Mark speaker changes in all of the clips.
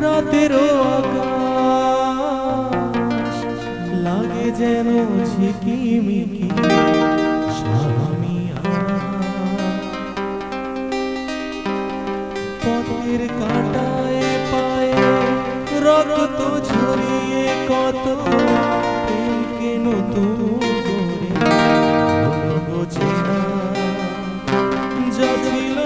Speaker 1: রাতেরও আকাশ লাগে যেন ঝিকিমিকি স্বামী পথের কাঁটায় পায়ে রক্ত ঝরিয়ে কত প্রেমকে নতুন করে হলো গো চেনা যা ছিল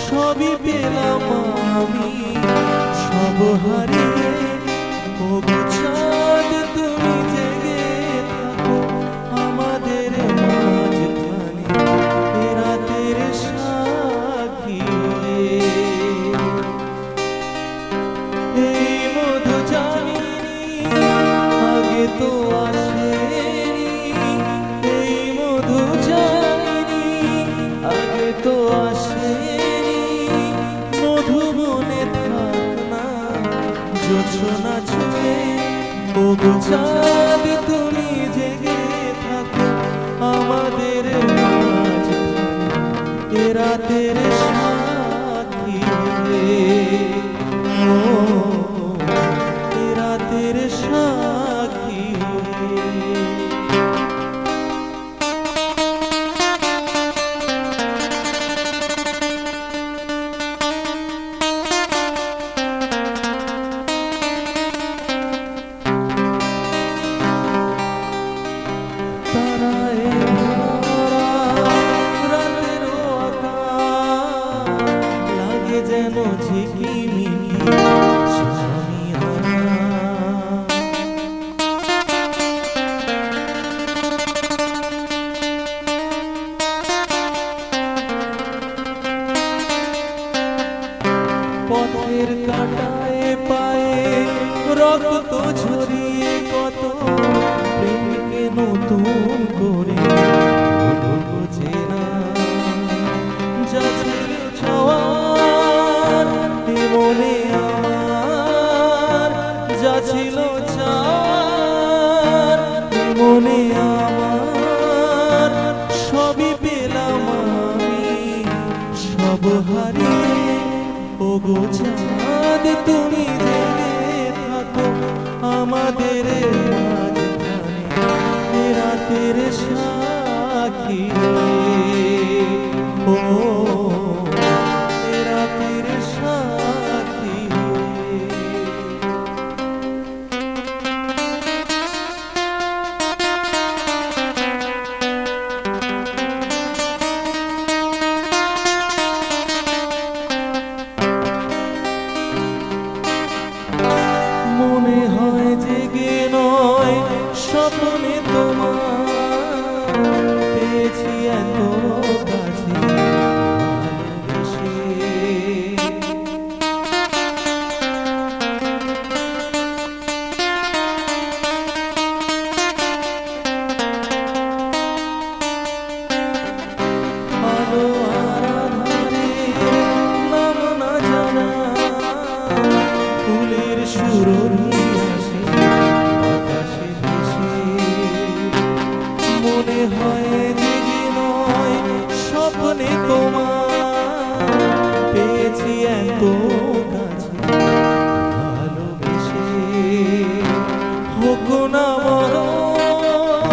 Speaker 1: সবই পেলাম আমি সব হারিয়ে ওগো চাঁদ তুমি জেগে থাকো আমাদের মাঝখানে রাতের সাক্ষী হয়ে এই মধু জানিনি আগে তো আসেনি এই মধু জানিনি আগে তো আসেনি মধুবনে থাক না জোছনা ছুঁয়ে ওগো চাঁদ তুমি জেগে থাকো আমাদের মাঝখানে রাতের সাক্ষী হয়ে রাতের সাক্ষী হয়ে যেন ঝিকিমিকি স্বামী পথের কাঁটায় পায়ে রক্ত ঝরিয়ে কত প্রেমকে নতুন করে চেনা যা ছিল ছাওয়া মনে আমার যা ছিল চার মনে আমার সবই পেলাম আমি সব হারিয়ে ওগো চাঁদ তুমি জেগে থাকো আমাদের মাঝখানে রাতের সাক্ষী হয়ে ও রাতের সাক্ষী মনে হয় জেগে নয় স্বপ্নে তোমার পেয়েছি এত কাছে ফুলের সুরভি আসে বাতাসে ভেসে মনে হয় জেগে নয় স্বপ্নে তোমার পেয়েছি এত কাছে ভালোবেসে হোক না মরণ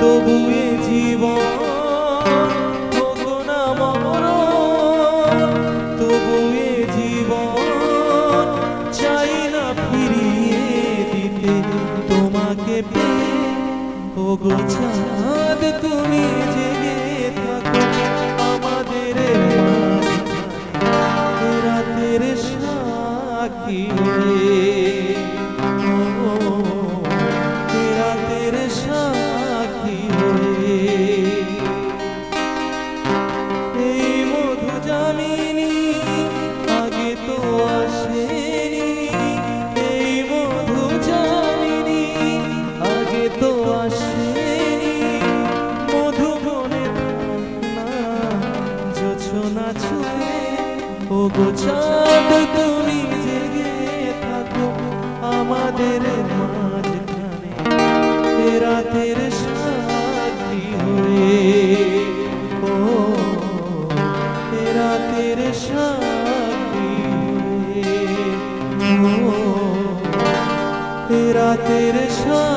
Speaker 1: তবু এ জীবন হোক না মরণ তবু এ জীবন চাই না ফিরিয়ে দিতে তোমাকে পেয়ে ওগো চাঁদ তুমি জেগে থাকো আমাদের মাঝখানে রাতের সাক্ষী হয়ে রাতের সাক্ষী হয়ে এই মধু জানিনি আগে তো আসেনি এই মধু জানিনি আগে তো আসেনি মধুবনে না জোছনা ছুঁয়ে ওগো চাঁদ তুমি জেগে থাকো আমাদের মাঝখানে এ রাতের সাথী হয়ে, ও এ রাতের সাথী হয়ে, ও এ রাতের সাথী